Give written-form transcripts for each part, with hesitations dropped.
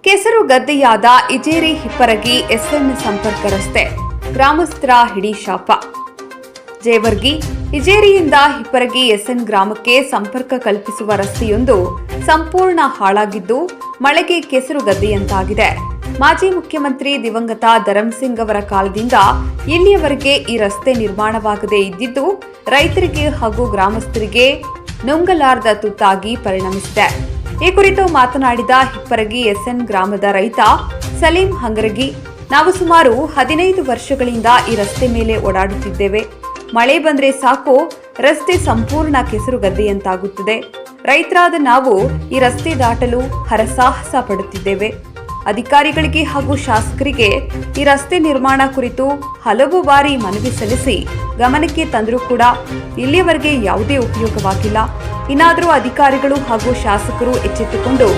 ಕೆಸರು ಗದ್ದೆಯಾದ ಇಜೇರಿ ಹಿಪ್ಪರಗಿ ಎಸ್ಎನ್ ಸಂಪರ್ಕ ರಸ್ತೆ ಗ್ರಾಮಸ್ಥರ ಹಿಡಿಶಾಪ. ಜೇವರ್ಗಿ ಇಜೇರಿಯಿಂದ ಹಿಪ್ಪರಗಿ ಎಸ್ಎನ್ ಗ್ರಾಮಕ್ಕೆ ಸಂಪರ್ಕ ಕಲ್ಪಿಸುವ ರಸ್ತೆಯೊಂದು ಸಂಪೂರ್ಣ ಹಾಳಾಗಿದ್ದು ಮಳೆಗೆ ಕೆಸರು ಗದ್ದೆಯಂತಾಗಿದೆ. ಮಾಜಿ ಮುಖ್ಯಮಂತ್ರಿ ದಿವಂಗತ ಧರಂಸಿಂಗ್ ಅವರ ಕಾಲದಿಂದ ಇಲ್ಲಿಯವರೆಗೆ ಈ ರಸ್ತೆ ನಿರ್ಮಾಣವಾಗದೇ ಇದ್ದಿದ್ದು ರೈತರಿಗೆ ಹಾಗೂ ಗ್ರಾಮಸ್ಥರಿಗೆ ನುಂಗಲಾರದ ತುತ್ತಾಗಿ ಪರಿಣಮಿಸಿದೆ. ಈ ಕುರಿತು ಮಾತನಾಡಿದ ಹಿಪ್ಪರಗಿ ಎಸ್ಎನ್ ಗ್ರಾಮದ ರೈತ ಸಲೀಂ ಹಂಗರಗಿ, ನಾವು ಸುಮಾರು 15 ವರ್ಷಗಳಿಂದ ಈ ರಸ್ತೆ ಮೇಲೆ ಓಡಾಡುತ್ತಿದ್ದೇವೆ. ಮಳೆ ಬಂದ್ರೆ ಸಾಕು ರಸ್ತೆ ಸಂಪೂರ್ಣ ಕೆಸರು ಗದ್ದೆಯಂತಾಗುತ್ತದೆ. ರೈತರಾದ ನಾವು ಈ ರಸ್ತೆ ದಾಟಲು ಹರಸಾಹಸ ಪಡುತ್ತಿದ್ದೇವೆ. ಅಧಿಕಾರಿಗಳಿಗೆ ಹಾಗೂ ಶಾಸಕರಿಗೆ ಈ ರಸ್ತೆ ನಿರ್ಮಾಣ ಕುರಿತು ಹಲವು ಬಾರಿ ಮನವಿ ಸಲ್ಲಿಸಿ ಗಮನಕ್ಕೆ ತಂದರೂ ಕೂಡ ಇಲ್ಲಿಯವರೆಗೆ ಯಾವುದೇ ಉಪಯೋಗವಾಗಿಲ್ಲ. ಇನ್ನಾದರೂ ಅಧಿಕಾರಿಗಳು ಹಾಗೂ ಶಾಸಕರು ಎಚ್ಚೆತ್ತುಕೊಂಡು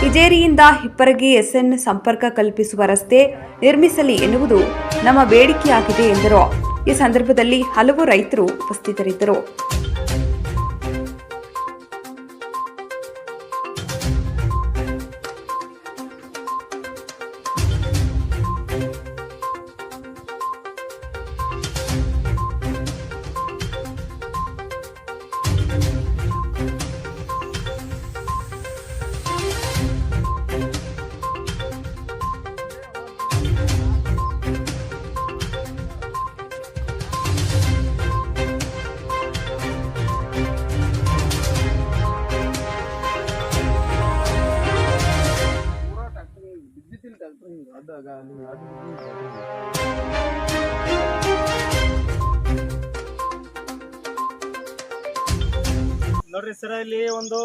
ಇಜೇರಿಯಿಂದ ಹಿಪ್ಪರಗಿ ಎಸ್ಎನ್ ಸಂಪರ್ಕ ಕಲ್ಪಿಸುವ ರಸ್ತೆ ನಿರ್ಮಿಸಲಿ ಎನ್ನುವುದು ನಮ್ಮ ಬೇಡಿಕೆಯಾಗಿದೆ ಎಂದರು. ಈ ಸಂದರ್ಭದಲ್ಲಿ ಹಲವು ರೈತರು ಉಪಸ್ಥಿತರಿದ್ದರು. ನೋಡ್ರಿ ಸರ, ಇಲ್ಲಿ ಒಂದು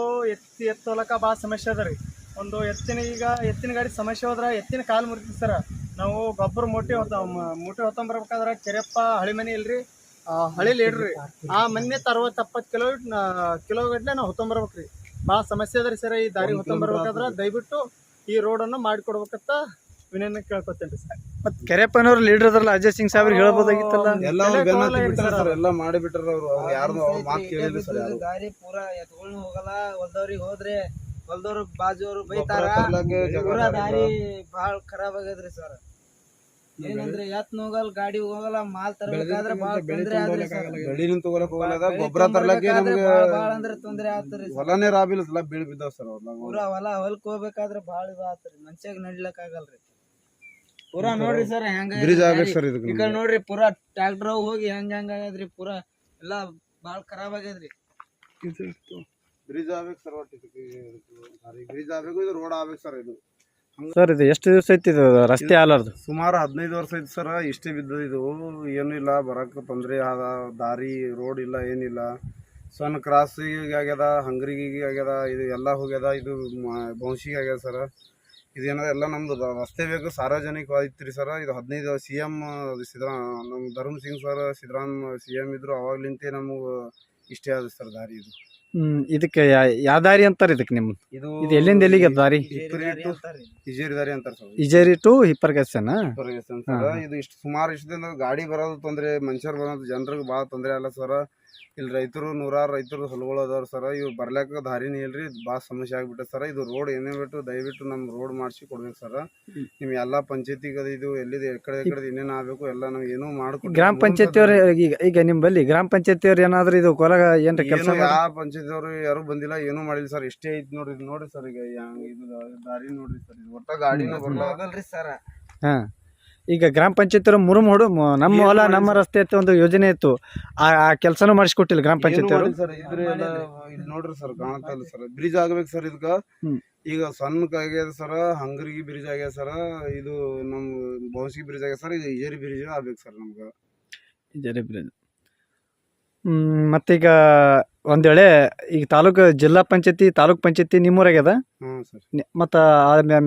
ಎತ್ತೋಲಕ ಭಾಳ ಸಮಸ್ಯೆ ಅದ ರೀ. ಒಂದು ಎತ್ತಿನ ಗಾಡಿ ಸಮಸ್ಯೆ ಹೋದ್ರೆ ಎತ್ತಿನ ಕಾಲು ಮುರಿತೀವಿ ಸರ. ನಾವು ಗೊಬ್ಬರ ಮೂಟೆ ಹೊತ್ತಂಬರ್ಬೇಕಾದ್ರೆ ಕೆರೆಪ್ಪ ಹಳಿ ಮನೆ ಇಲ್ರಿ, ಹಳಿಲಿ ಇಡ್ರಿ ಆ ಮನೆ 60-70 ಕಿಲೋಗಟ್ಟಲೆ ನಾವು ಹೊತ್ತಂಬರ್ಬೇಕು ರೀ. ಭಾಳ ಸಮಸ್ಯೆ ಅದ ರೀ ಸರ. ಈ ದಾರಿ ಹೊತ್ತಂಬರ್ಬೇಕಾದ್ರೆ ದಯವಿಟ್ಟು ಈ ರೋಡನ್ನು ಮಾಡಿಕೊಡ್ಬೇಕಂತ ವಿನಂತಿ ಕೇಳ್ಕೊತೇನೆ ಸರ್. ಮತ್ತೆ ಕೆರೆಪ್ಪನವ್ರು ಲೀಡರ್ ಅದ್ರಲ್ಲ, ಅಜಯ್ ಸಿಂಗ್ ಸಾಹೇಬ್ರಿಗೆ ಹೇಳ್ಬೋದಾಗಿತ್ತಲ್ಲ. ಎಲ್ಲ ಮಾಡಿಬಿಟ್ರ ದಾರಿ ಪೂರಾ ಎತ್ಕೊಂಡು ಹೋಗಲ್ಲ. ಹೊಲ್ದವ್ರಿಗೆ ಹೋದ್ರೆ ಹೊಲ್ದವ್ರು ಬಾಜುವ್ರು ಬೈತಾರ. ಪೂರಾ ದಾರಿ ಬಾಳ ಖರಾಬ್ ಆಗದ್ರಿ ಸರ್. ಏನಂದ್ರೆ ಎತ್ ಹೋಗಲ್ಲ, ಗಾಡಿ ಹೋಗಲ್ಲ, ಮಾಲ್ ತರಬೇಕಾದ್ರೆ ಬಾಳ ತೊಂದ್ರೆ ಆದ್ರಿ ಸರ್. ಗಡಿನೂ ತಗೊಳಕ್ ಹೋಗಲ್ಲ, ಗೊಬ್ಬರ ತರ್ಲಕ್ಕೆ ಬಾಳ ಅಂದ್ರೆ ತೊಂದ್ರೆ ಆತ್ರಿ. ಹೊಲನೇ ರಾಬಿಲ್ಲ, ಬೀಳ್ ಬಿದ್ದಾವ ಸರ್. ಪೂರಾ ಹೊಲಕ್ ಹೋಗ್ಬೇಕಾದ್ರೆ ಬಾಳ ಇದು ಆತ್ರಿ. ಮನ್ಷ್ಯಾಗ ನಡ್ಲಕ್ ಆಗಲ್ರಿ. ಪೂರಾ ನೋಡ್ರಿ ಸರ್ ಹೆಂಗ ಈ ಕಡೆ ನೋಡ್ರಿ, ಪೂರಾ ಟ್ರ್ಯಾಕ್ಟರ್ ಹೋಗಿ ಹೆಂಗ ಆಗ್ಯದ್ರಿ. ಪೂರಾ ಎಲ್ಲಾ ಬಾಳ ಖರಾಬ್ ಆಗ್ಯದ್ರಿ. ಬ್ರಿಡ್ಜ್ ಆಗ್ಬೇಕು ಸರ್, ಬ್ರಿಡ್ಜ್ ಆಗ್ಬೇಕು, ಇದು ರೋಡ್ ಆಗ್ಬೇಕು ಸರ್. ಇದು ಸರ್ ಇದು ಎಷ್ಟು ದಿವಸ ಐತಿ ಇದು ರಸ್ತೆ ಆಲಾರ್ದು? ಸುಮಾರು 15 ವರ್ಷ ಐತಿ ಸರ್. ಇಷ್ಟೇ ಬಿದ್ದದ ಇದು. ಏನೂ ಇಲ್ಲ, ಬರಕ್ಕೆ ತೊಂದರೆ ಆದ. ದಾರಿ ರೋಡ್ ಇಲ್ಲ, ಏನಿಲ್ಲ. ಸಣ್ಣ ಕ್ರಾಸಿಗೆ ಆಗ್ಯದ, ಹಂಗರಿಗೆ ಆಗ್ಯದ, ಇದು ಎಲ್ಲ ಹೋಗ್ಯದ. ಇದು ಬೌನ್ಸಿಗೆ ಆಗ್ಯದ ಸರ್. ಇದೇನದ ಎಲ್ಲ ನಮ್ದು ರಸ್ತೆ ಬೇಕು, ಸಾರ್ವಜನಿಕವಾದಿತ್ತು ರೀ ಸರ್. ಇದು 15 CM ನಮ್ಮ ಧರ್ಮಸಿಂಗ್ ಸರ್ CM ಇದ್ರು, ಅವಾಗ್ಲಿಂತೆ ನಮಗೆ ಇಷ್ಟೇ ಆದ ಸರ್ ದಾರಿ. ಇದು ಇದಕ್ಕೆ ಯಾವ ದಾರಿ ಅಂತಾರೆ ಇದಕ್ಕೆ? ನಿಮ್ದು ಇದು ಎಲ್ಲಿಂದ ಎಲ್ಲಿಗೆ ದಾರಿ? ಇಜೇರಿ ದಾರಿ ಅಂತಾರೆ ಸರ್. ಇಜೇರಿ ಟು ಹಿಪ್ಪರಗೇಸನ್. ಇದು ಇಷ್ಟು ಸುಮಾರು ಇಷ್ಟದಿಂದ ಗಾಡಿ ಬರೋದು ತೊಂದರೆ, ಮನುಷ್ಯರು ಬರೋದು, ಜನರಿಗೆ ಭಾಳ ತೊಂದರೆ ಅಲ್ಲ ಸರ್. ಇಲ್ಲಿ ರೈತರು 100 ರೈತರು ಹೊಲಗಳು ಅದಾವ್ರಿ ಸರ್. ಇವ್ರು ಬರ್ಲಾಕ ದಾರಿನೇ ಇಲ್ರಿ, ಭಾಳ ಸಮಸ್ಯೆ ಆಗ್ಬಿಟ್ಟೆ ಸರ್. ಇದು ರೋಡ್ ಏನೇ ಬಿಟ್ಟು ದಯವಿಟ್ಟು ನಮ್ಮ ರೋಡ್ ಮಾಡಿಸಿ ಕೊಡ್ಬೇಕು ಸರ್. ನಿಮ್ ಎಲ್ಲಾ ಪಂಚಾಯತಿಗೆ ಇದು ಎಲ್ಲಿದೆ ಎಕಡೆ ಏನೇನು ಆಗ್ಬೇಕು ಎಲ್ಲ ನಾವು ಏನೋ ಮಾಡ್ಕೊಡ್ತೀವಿ. ಗ್ರಾಮ ಪಂಚಾಯತಿಯವ್ರು ಈಗ ನಿಮ್ಮಲ್ಲಿ ಗ್ರಾಮ ಪಂಚಾಯತಿಯವ್ರು ಏನಾದ್ರು ಇದು ಕೊಲಗ ಏನ್ರ ಕೆಲಸ? ಯಾವ ಪಂಚಾಯತಿಯವರು ಯಾರು ಬಂದಿಲ್ಲ, ಏನೂ ಮಾಡಿಲ್ಲ ಸರ್. ಇಷ್ಟೇ ಐತಿ ನೋಡ್ರಿ ಸರ್. ಈಗ ಇದು ದಾರಿ ನೋಡ್ರಿ ಸರ್, ಇದು ಒಟ್ಟ ಗಾಡಿನೂ ಬರಲ್ಲ ಸರ್. ಹಾ, ಈಗ ಗ್ರಾಮ ಪಂಚಾಯತಿಯವರು ಮುರುಮೋಡು ನಮ್ಮ ಹೊಲ ನಮ್ಮ ರಸ್ತೆ ಅಂತ ಒಂದು ಯೋಜನೆ ಇತ್ತು, ಆ ಕೆಲಸನೂ ಮಾಡಿಸ್ಕೊಟ್ಟಿಲ್ಲ ಗ್ರಾಮ ಪಂಚಾಯತಿಯವರು ಸರ್. ಇದ್ರೆ ಇಲ್ಲಿ ನೋಡ್ರಿ ಸರ್, ಕಾಣತ್ತಲ್ಲ ಸರ್. ಬ್ರಿಡ್ಜ್ ಆಗ್ಬೇಕು ಸರ್. ಇದಕ್ಕ ಈಗ ಸಣ್ಣಕ್ ಆಗ್ಯದ ಸರ್, ಹಂಗರಿಗೆ ಬ್ರಿಡ್ಜ್ ಆಗ್ಯದ ಸರ್. ಇದು ನಮ್ ಬೌನ್ಸಿಗೆ ಬ್ರಿಡ್ಜ್ ಆಗ್ಯದ ಸರ್. ಇದು ಇಜೇರಿ ಬ್ರಿಡ್ಜ್ ಆಗ್ಬೇಕು ಸರ್ ನಮ್ಗೆ. ಇಜೇರಿ ಬ್ರಿಡ್ಜ್. ಮತ್ತೀಗ ಒಂದ್ ವೇಳೆ ಈಗ ಜಿಲ್ಲಾ ಪಂಚಾಯತಿ ತಾಲೂಕ್ ಪಂಚಾಯತಿ ನಿಮ್ಮೂರಾಗ್ಯದ, ಮತ್ತ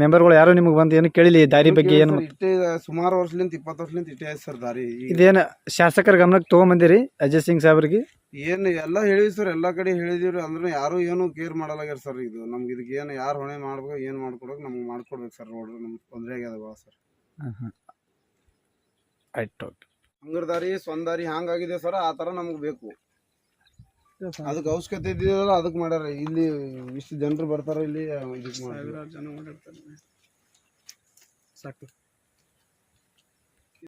ಮೆಂಬರ್ಗಳು ಯಾರು ನಿಮ್ಗೆ ಬಂದು ಏನು ಕೇಳಿಲ್ಲ ಈ ದಾರಿ ಬಗ್ಗೆ? ಏನು ಇಷ್ಟೇ ಸುಮಾರು ವರ್ಷಲಿಂದ 20 ವರ್ಷಲಿಂದ ಇಷ್ಟೇ ಆಯ್ತು ಸರ್ ದಾರಿ. ಇದೇನು ಶಾಸಕರ ಗಮನಕ್ಕೆ ತಗೊಂಬಂದಿರಿ ಅಜಯ್ ಸಿಂಗ್ ಸಾಹೇಬ್ರಿಗೆ? ಏನು ಎಲ್ಲ ಹೇಳಿವಿ ಸರ್, ಎಲ್ಲಾ ಕಡೆ ಹೇಳಿದಿವ್ರಿ. ಅಂದ್ರೆ ಯಾರು ಏನು ಕೇರ್ ಮಾಡಲಾಗ್ಯಾರ ಸರ್. ಇದು ನಮ್ಗೆ ಇದಕ್ಕೆ ಏನು ಯಾರು ಹೊಣೆ ಮಾಡ್ಬೇಕು, ಏನು ಮಾಡ್ಕೊಡ್ಬೇಕು, ನಮ್ಗೆ ಮಾಡ್ಕೊಡ್ಬೇಕು ಸರ್. ರೋಡ್ ನಮ್ಗೆ ತೊಂದರೆ ಆಗ್ಯದ ಭಾಳ ಸರ್. ಆಯ್ತು, ಹಂಗರ್ ದಾರಿ ಸ್ವಂತ ದಾರಿ ಹಂಗಾಗಿದೆ ಸರ್. ಆ ಥರ ನಮ್ಗೆ ಬೇಕು. ಅದಕ್ಕೆ ಅವಶ್ಯಕತೆ ಇದ್ದಿದ್ದಲ್ಲ, ಅದಕ್ಕೆ ಮಾಡ್ಯಾರ. ಇಲ್ಲಿ ಇಷ್ಟು ಜನರು ಬರ್ತಾರ, ಇಲ್ಲಿ ಇದಕ್ಕೆ ಮಾಡ್ತಾರೆ. ಸಾಕು.